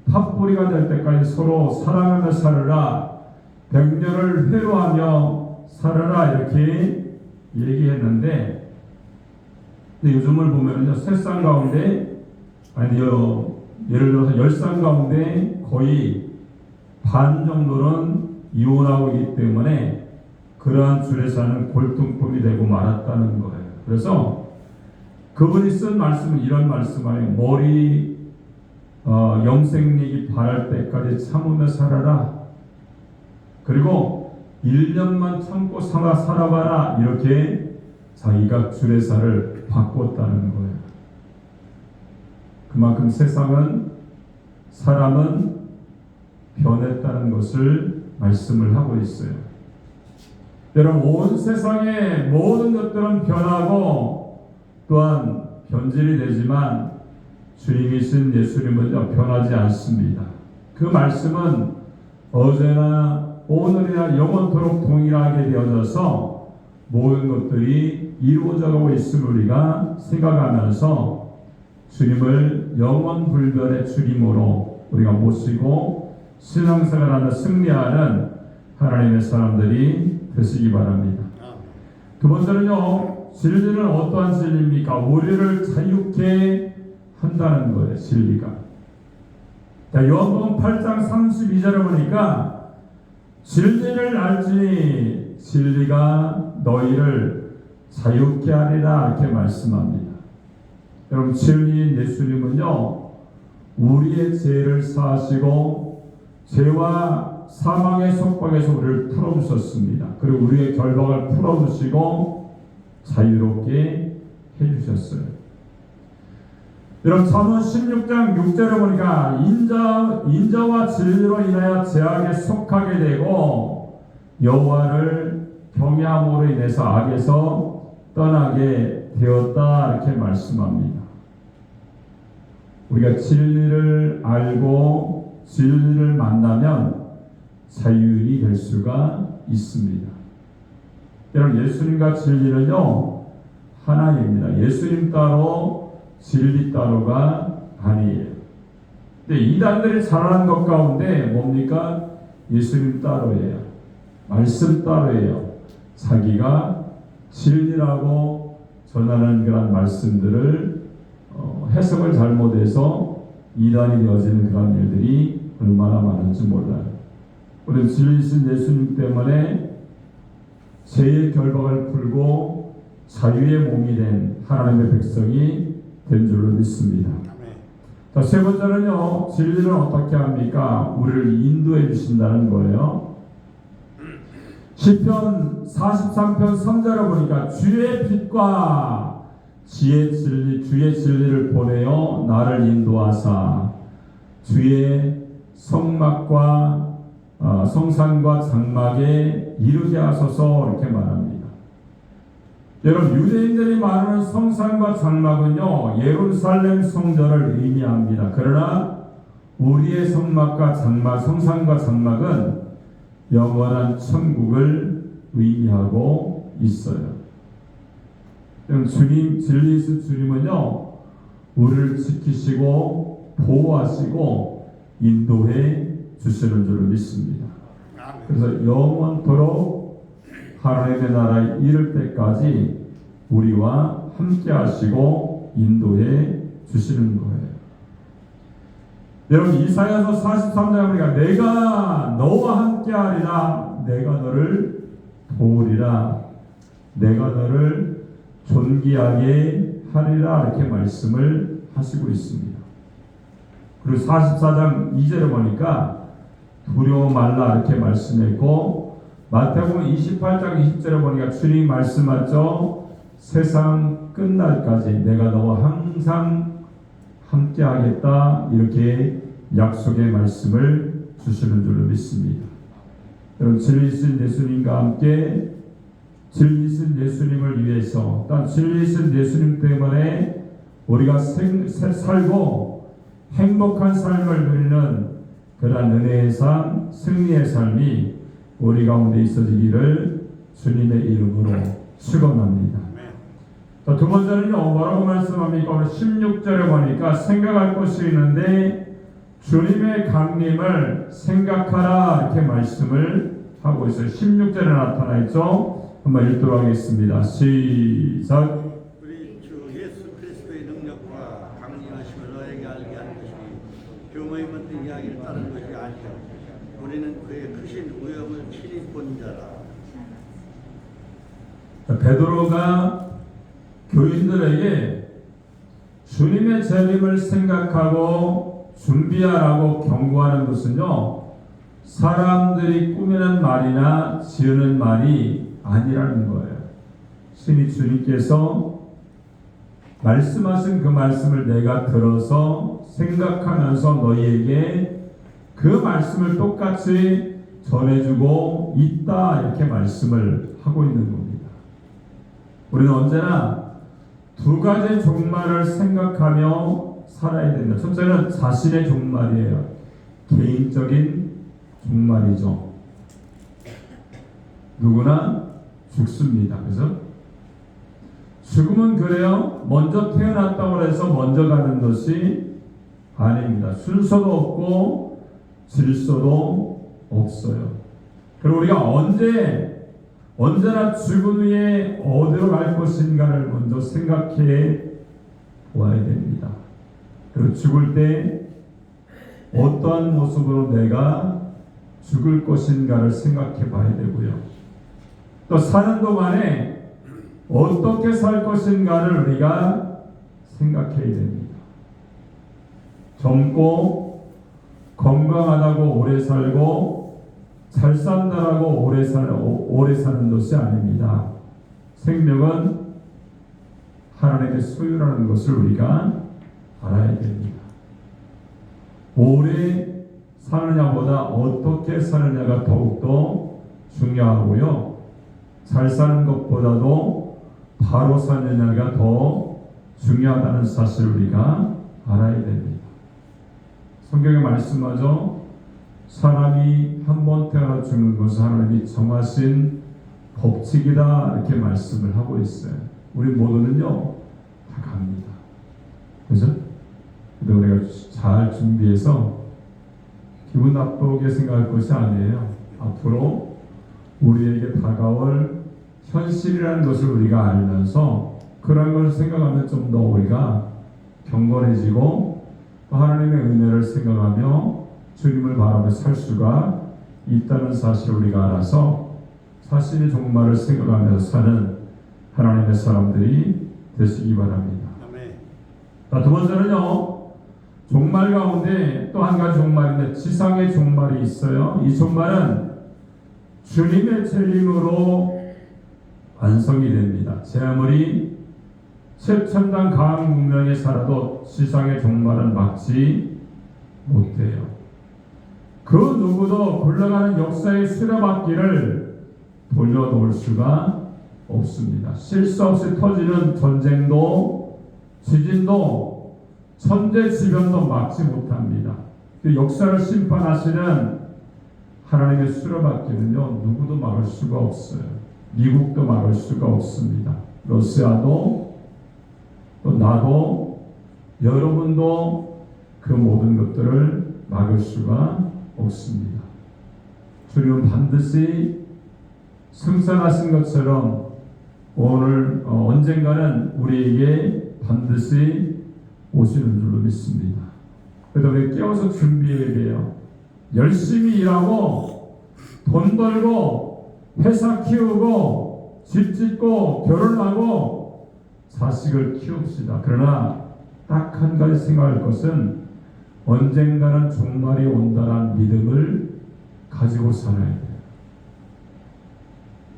S1: 팥뿌리가 될 때까지 서로 사랑하며 살아라, 백년을 회로하며 살아라 이렇게 얘기했는데, 근데 요즘을 보면은요 세상 가운데 예를 들어서 10쌍 가운데 거의 반 정도는 이혼하고 있기 때문에 그러한 주례사는 골동품이 되고 말았다는 거예요. 그래서 그분이 쓴 말씀은 이런 말씀 아니에요. 머리 영생력이 바랄 때까지 참으며 살아라. 그리고 1년만 참고 살아봐라. 이렇게 자기가 주례사를 바꿨다는 거예요. 그만큼 세상은, 사람은 변했다는 것을 말씀을 하고 있어요. 여러분, 온 세상의 모든 것들은 변하고 또한 변질이 되지만 주님이신 예수님은 변하지 않습니다. 그 말씀은 어제나 오늘이나 영원토록 동일하게 되어져서 모든 것들이 이루어져 가고 있음을 우리가 생각하면서 주님을 영원 불변의 주님으로 우리가 모시고 신앙생활하며 승리하는 하나님의 사람들이 되시기 바랍니다. 두 번째는요, 진리는 어떠한 진리입니까? 우리를 자유케 한다는 거예요. 진리가. 자, 요한복음 8장 32절에 보니까 진리를 알지니 진리가 너희를 자유케 하리라 이렇게 말씀합니다. 여러분, 진리인 예수님은요, 우리의 죄를 사하시고 죄와 사망의 속박에서 우리를 풀어주셨습니다. 그리고 우리의 결박을 풀어주시고 자유롭게 해주셨어요. 여러분, 잠언 16장 6절에 보니까 인자와 진리로 인하여 죄악에 속하게 되고 여호와를 경외함으로 인해서 악에서 떠나게 되었다 이렇게 말씀합니다. 우리가 진리를 알고 진리를 만나면 자유인이 될 수가 있습니다. 여러분, 예수님과 진리는요 하나입니다. 예수님 따로 진리 따로가 아니에요. 근데 이단들이 잘하는 것 가운데 뭡니까? 예수님 따로예요. 말씀 따로예요. 자기가 진리라고 전하는 그런 말씀들을 해석을 잘못해서 이단이 되어지는 그런 일들이 얼마나 많은지 몰라요. 우리는 진리이신 예수님 때문에 죄의 결박을 풀고 자유의 몸이 된 하나님의 백성이 된 줄로 믿습니다. 자, 세 번째는요, 진리는 어떻게 합니까? 우리를 인도해 주신다는 거예요. 시편 43편 3절에 보니까 주의 빛과 주의 진리를 보내어 나를 인도하사 주의 성막과 성산과 장막에 이르게 하소서 이렇게 말합니다. 여러분, 유대인들이 말하는 성산과 장막은요 예루살렘 성전을 의미합니다. 그러나 우리의 성막과 장막, 성산과 장막은 영원한 천국을 의미하고 있어요. 주님, 진리이신 주님은요 우리를 지키시고 보호하시고 인도해 주시는 줄을 믿습니다. 그래서 영원토록 하나님의 나라에 이를 때까지 우리와 함께 하시고 인도해 주시는 거예요. 여러분, 이사야서 43장에 보니까 내가 너와 함께 하리라, 내가 너를 도우리라, 내가 너를 존귀하게 하리라 이렇게 말씀을 하시고 있습니다. 그리고 44장 2절에 보니까 두려워 말라 이렇게 말씀했고, 마태복음 28장 20절에 보니까 주님 말씀하죠. 세상 끝날까지 내가 너와 항상 함께 하겠다 이렇게 약속의 말씀을 주시는 줄로 믿습니다. 여러분, 진리이신 예수님과 함께 진리이신 예수님을 위해서, 또 진리이신 예수님 때문에 우리가 살고 행복한 삶을 누리는 그러한 은혜의 삶, 승리의 삶이 우리 가운데 있어지기를 주님의 이름으로 축원합니다. 두 번째는요, 뭐라고 말씀합니까? 오늘 16절에 보니까 생각할 것이 있는데 주님의 강림을 생각하라 이렇게 말씀을 하고 있어요. 16절에 나타나 있죠. 한번 읽도록 하겠습니다. 시작.
S2: 우리 주 예수 그리스도의 능력과 강림하심을 너에게 알게 하는 것이 교모의 만든 이야기를 따른 것이 아니요 우리는 그의 크신 위엄을 친히 본 자라.
S1: 베드로가 교인들에게 주님의 재림을 생각하고 준비하라고 경고하는 것은요, 사람들이 꾸미는 말이나 지으는 말이 아니라는 거예요. 신이 주님께서 말씀하신 그 말씀을 내가 들어서 생각하면서 너희에게 그 말씀을 똑같이 전해주고 있다 이렇게 말씀을 하고 있는 겁니다. 우리는 언제나 두 가지 종말을 생각하며 살아야 된다. 첫째는 자신의 종말이에요. 개인적인 종말이죠. 누구나 죽습니다. 그래서 죽음은 그래요. 먼저 태어났다고 해서 먼저 가는 것이 아닙니다. 순서도 없고 질서도 없어요. 그리고 우리가 언제나 죽은 후에 어디로 갈 것인가를 먼저 생각해 보아야 됩니다. 그리고 죽을 때 어떠한 모습으로 내가 죽을 것인가를 생각해 봐야 되고요. 또 사는 동안에 어떻게 살 것인가를 우리가 생각해야 됩니다. 젊고 건강하다고 오래 살고 잘 산다라고 오래 사는 것이 아닙니다. 생명은 하나님의 소유라는 것을 우리가 알아야 됩니다. 오래 사느냐보다 어떻게 사느냐가 더욱더 중요하고요. 잘 사는 것보다도 바로 사느냐가 더 중요하다는 사실을 우리가 알아야 됩니다. 성경에 말씀하죠. 사람이 한 번 태어나 죽는 것은 하나님이 정하신 법칙이다 이렇게 말씀을 하고 있어요. 우리 모두는요 다 갑니다. 그죠? 근데 우리가 잘 준비해서 기분 나쁘게 생각할 것이 아니에요. 앞으로 우리에게 다가올 현실이라는 것을 우리가 알면서 그런 것을 생각하면 좀 더 우리가 경건해지고 또 하나님의 은혜를 생각하며 주님을 바라며 살 수가 있다는 사실을 우리가 알아서 자신의 종말을 생각하면서 사는 하나님의 사람들이 되시기 바랍니다.
S2: 아멘.
S1: 자, 두 번째는요. 종말 가운데 또 한 가지 종말인데 지상의 종말이 있어요. 이 종말은 주님의 재림으로 완성이 됩니다. 제 아무리 최첨단 과학 문명에 살아도 지상의 종말은 막지 못해요. 그 누구도 굴러가는 역사의 수레바퀴를 돌려놓을 수가 없습니다. 실수 없이 터지는 전쟁도 지진도 천재지변도 막지 못합니다. 그 역사를 심판하시는 하나님의 수레바퀴는요 누구도 막을 수가 없어요. 미국도 막을 수가 없습니다. 러시아도 또 나도 여러분도 그 모든 것들을 막을 수가 없습니다. 주님은 반드시 승천하신 것처럼 오늘 언젠가는 우리에게 반드시 오시는 줄로 믿습니다. 그래서 우리 깨워서 준비해야 돼요. 열심히 일하고 돈 벌고 회사 키우고 집 짓고 결혼하고 자식을 키웁시다. 그러나 딱 한 가지 생각할 것은 언젠가는 종말이 온다는 믿음을 가지고 살아야 돼요.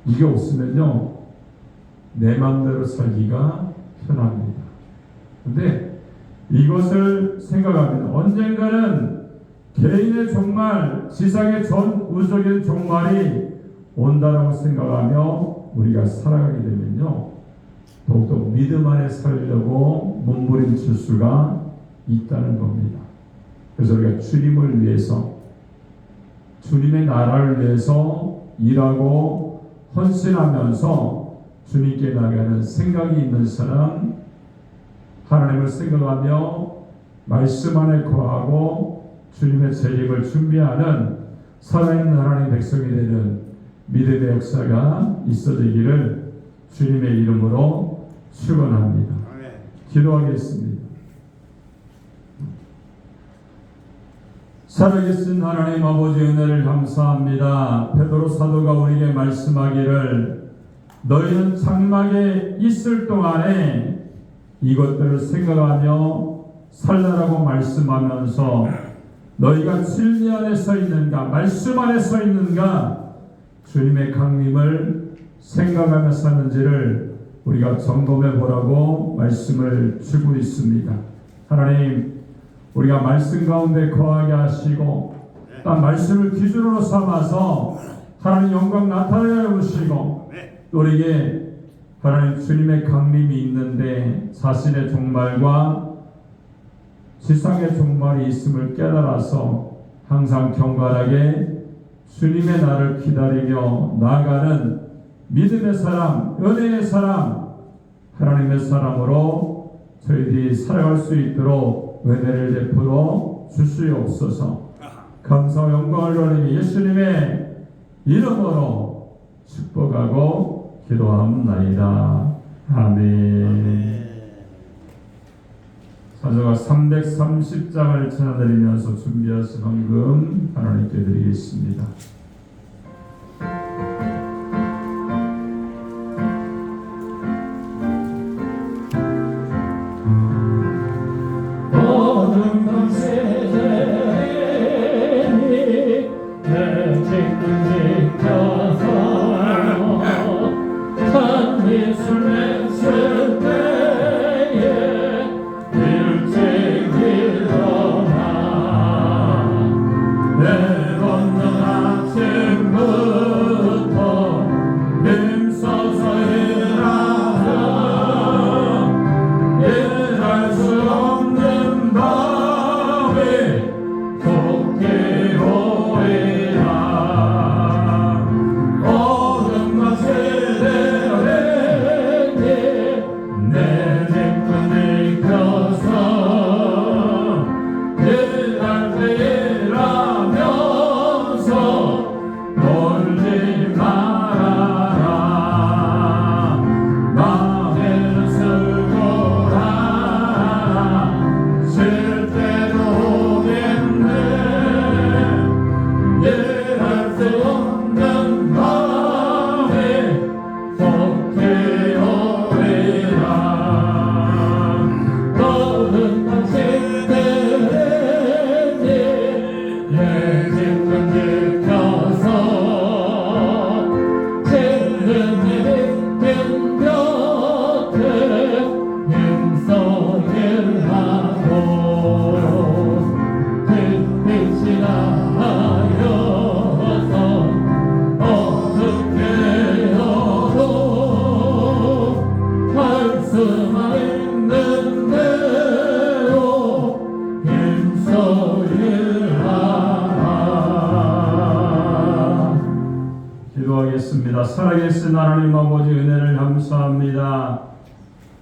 S1: 이게 없으면요 내 마음대로 살기가 편합니다. 근데 이것을 생각하면 언젠가는 개인의 종말, 지상의 전 우주적인 종말이 온다라고 생각하며 우리가 살아가게 되면요 더욱더 믿음 안에 살려고 몸부림칠 수가 있다는 겁니다. 그래서 우리가 주님을 위해서 주님의 나라를 위해서 일하고 헌신하면서 주님께 나가는 생각이 있는 사람, 하나님을 생각하며 말씀 안에 거하고 주님의 재림을 준비하는 살아있는 하나님의 백성이 되는 믿음의 역사가 있어지기를 주님의 이름으로 축원합니다. 기도하겠습니다. 살아계신 하나님 아버지 은혜를 감사합니다. 베드로 사도가 우리에게 말씀하기를 너희는 장막에 있을 동안에 이것들을 생각하며 살라라고 말씀하면서 너희가 진리 안에 서 있는가 말씀 안에 서 있는가 주님의 강림을 생각하며 사는지를 우리가 점검해 보라고 말씀을 주고 있습니다. 하나님 우리가 말씀 가운데 거하게 하시고 딱 말씀을 기준으로 삼아서 하나님 영광 나타내 보시고 우리에게 하나님 주님의 강림이 있는데 자신의 종말과 지상의 종말이 있음을 깨달아서 항상 경건하게 주님의 날을 기다리며 나아가는 믿음의 사람, 은혜의 사람, 하나님의 사람으로 저희들이 살아갈 수 있도록 은혜를 베풀어 주시옵소서. 감사와 영광을 돌리며 예수님의 이름으로 축복하고 기도합나이다. 아멘. 가져가 330장을 찬양드리면서 준비해서 헌금 하나님께 드리겠습니다.
S4: 모든 세대니 내 책을 지켜서 찬미술 맺을 때에 일찍 일어나 내 걷는 아침부터 힘써서 일하자 일할 수 없는 밤에 속기로이라 어둠과 세대에게 내 집을 지켜서 일할 때 일하면서 놀지 말아라 마음에는 수고하라 쉴 때도 오겠네 일할 수 없는 밤에 속히오리라 너는 당신들에게 내 집을 지켜서 칠흑이 빈 곁에 힘써 일하고 빛빛이 나여서 어떻게 해도 할 수만 있는 대로 힘써 일하라.
S1: 기도하겠습니다. 살아계신 하나님 아버지 은혜를 감사합니다.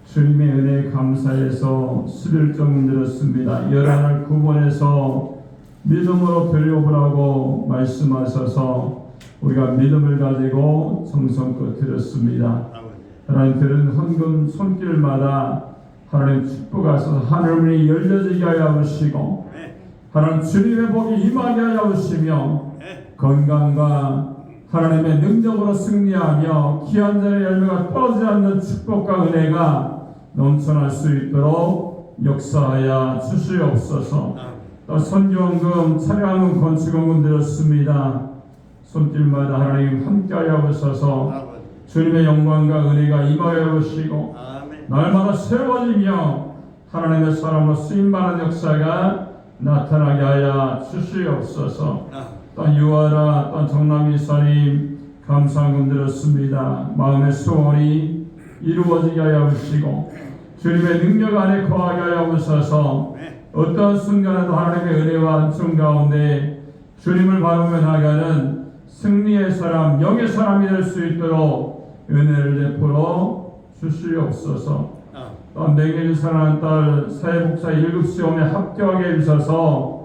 S1: 주님의 은혜에 감사해서 11종 드렸습니다. 11을 구분해서 믿음으로 들려보라고 말씀하셔서 우리가 믿음을 가지고 정성껏 드렸습니다.
S2: 아버지.
S1: 하나님 들은 헌금 손길마다 하나님 축복하셔서 하늘문이 열려지게 하여 주시고
S2: 네.
S1: 하나님 주님의 복이 임하게 하여 주시며
S2: 네.
S1: 건강과 하나님의 능력으로 승리하며 귀한 자의 열매가 떨어지지 않는 축복과 은혜가 넘쳐날 수 있도록 역사하여 주시옵소서. 또 선교원금, 차량원금, 건축원금 드렸습니다. 손길마다 하나님 함께하여 주셔서
S2: 아버지.
S1: 주님의 영광과 은혜가 임하여 주시고
S2: 아멘.
S1: 날마다 새로워지며 하나님의 사람으로 쓰임받는 역사가 나타나게 하여 주시옵소서. 또 유아라 또 정남이사님 감사한금 드렸습니다. 마음의 소원이 이루어지게 하여 주시고 주님의 능력 안에 거하게 하여 주셔서 어떤 순간에도 하나님의 은혜와 안정 가운데 주님을 바라보며 나가는 승리의 사람, 영의 사람이 될 수 있도록 은혜를 베풀어 주시옵소서. 또 내게 사랑하는 딸 사회복사 7시험에 합격하게 해주셔서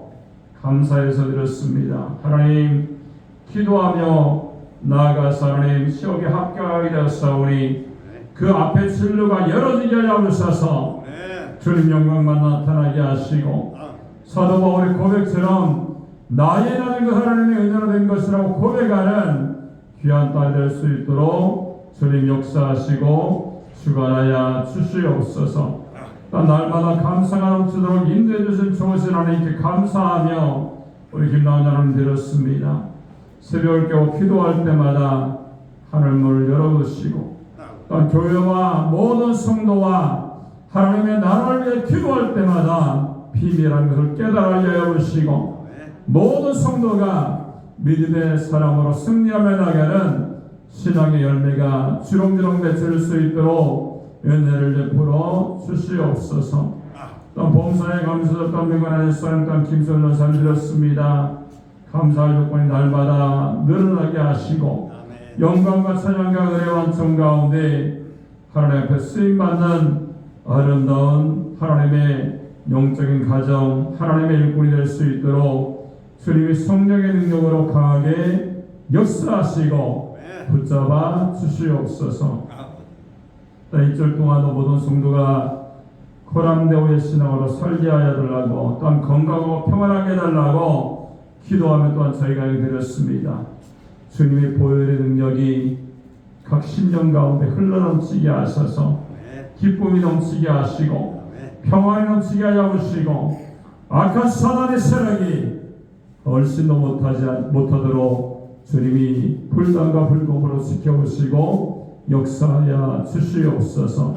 S1: 감사해서 드렸습니다. 하나님 기도하며 나아가서 하나님 시험에 합격하게 되었사오니 그 앞에 진로가 열어지게 하여 주셔서 주님 영광만 나타나게 하시고 사도 바울의 고백처럼 나의 나는 그 하나님의 은혜로 된 것이라고 고백하는 귀한 딸 될 수 있도록 주님 역사하시고 주관하여 주시옵소서. 날마다 감사가 넘치도록 인도해 주신 좋으신 하나님께 감사하며 우리 김나은 하나님 드렸습니다. 새벽을 깨워 기도할 때마다 하늘문을 열어주시고 또 교회와 모든 성도와 하나님의 나라를 위해 기도할 때마다 비밀한 것을 깨달게 하여 주시고 모든 성도가 믿음의 사람으로 승리하며 나가는 신앙의 열매가 주렁주렁 맺힐 수 있도록 은혜를 베풀어 주시옵소서. 또 봉사에 감사했던 명관한 사랑단 김선호 전사를 드렸습니다. 감사할 조건이 날마다 늘어나게 하시고 영광과 찬양과 은혜와 안정 가운데 하나님 앞에 쓰임받는 아름다운 하나님의 영적인 가정, 하나님의 일꾼이 될 수 있도록 주님이 성령의 능력으로 강하게 역사하시고 붙잡아 주시옵소서. 이절 동안 모든 성도가 코람데오의 신앙으로 설계하여 달라고 또한 건강하고 평안하게 해달라고 기도하며 또한 저희가 드렸습니다. 주님의 보혈의 능력이 각 심령 가운데 흘러넘치게 하셔서 기쁨이 넘치게 하시고 평안이 넘치게 하여 주시고 악한 사단의 세력이 얼씬도 못하도록 주님이 불단과 불공으로 지켜보시고 역사하여 주시옵소서.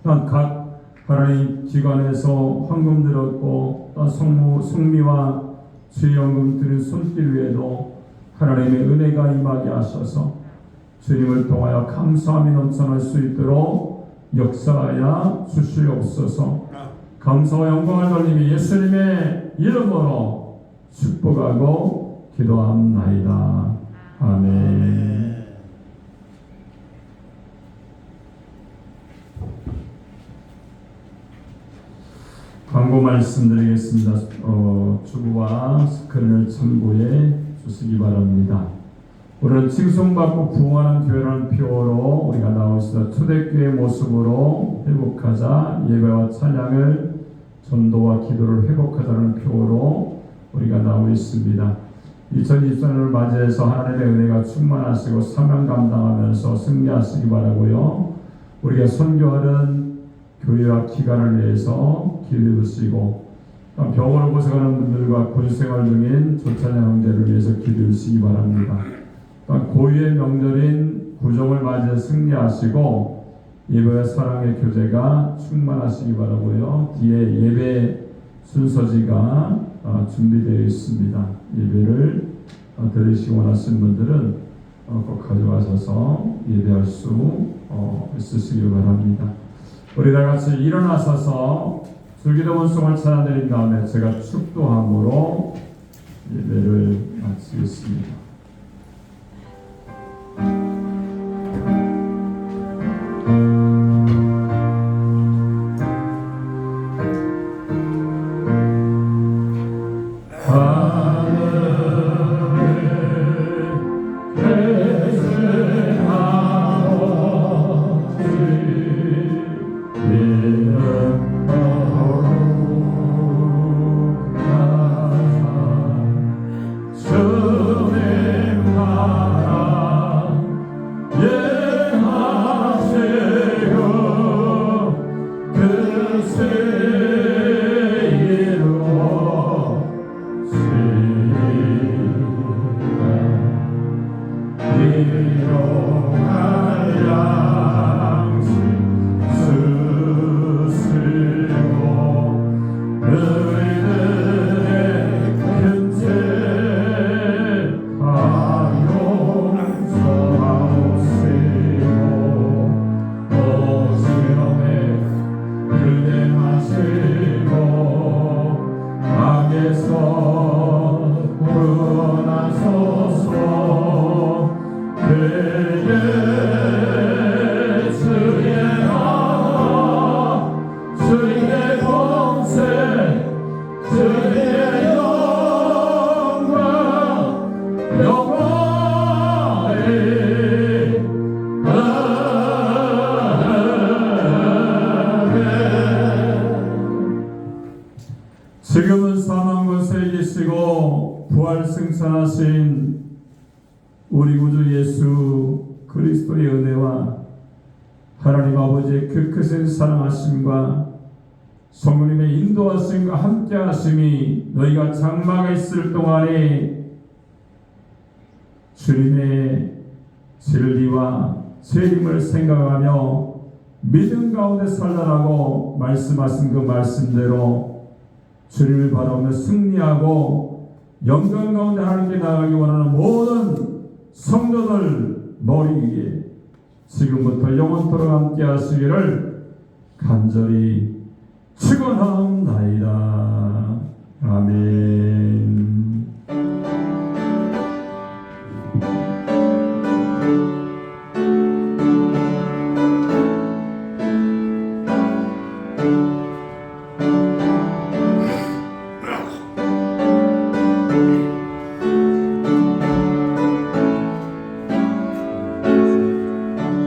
S1: 또한 각 하나님 기관에서 헌금 들었고 또 성미와 주연금 드린 손길 위에도 하나님의 은혜가 임하게 하셔서 주님을 통하여 감사함이 넘쳐날 수 있도록 역사하여 주시옵소서. 감사와 영광을 돌리며 예수님의 이름으로 축복하고 기도합나이다. 아멘. 광고 말씀드리겠습니다. 주부와 스크린을 참고해 주시기 바랍니다. 오늘 칭송받고 부흥하는 교회라는 표어로 우리가 나오시다 초대교회 모습으로 회복하자, 예배와 찬양을 전도와 기도를 회복하자는 표어로 우리가 나오고 있습니다. 2024년을 맞이해서 하나님의 은혜가 충만하시고 사명 감당하면서 승리하시기 바라고요. 우리가 선교하는 교회와 기관을 위해서 기도하시고 병원을 고생하는 분들과 군생활 중인 조찬의 형제를 위해서 기도하시기 바랍니다. 고유의 명절인 구정을 맞이해 승리하시고 예배와 사랑의 교제가 충만하시기 바라고요. 뒤에 예배 순서지가 준비되어 있습니다. 예배를 들으시고 원하시는 분들은 꼭 가져가셔서 예배할 수 있으시기 바랍니다. 우리 다 같이 일어나셔서 줄기도 원송을 찬양드린 다음에 제가 축도함으로 예배를 마치겠습니다. 지금은 사망 권세에 계시고 부활 승천하신 우리 구주 예수 그리스도의 은혜와 하나님 아버지의 그 크신 사랑하심과 성령님의 인도하심과 함께하심이 너희가 장막에 있을 동안에 주님의 진리와 재림을 생각하며 믿음 가운데 살라라고 말씀하신 그 말씀대로 주님을 바라보며 승리하고 영광 가운데 하나님께 나가기 원하는 모든 성도들 머리 위에 지금부터 영원토록 함께 하시기를 간절히 축원하옵나이다. 아멘.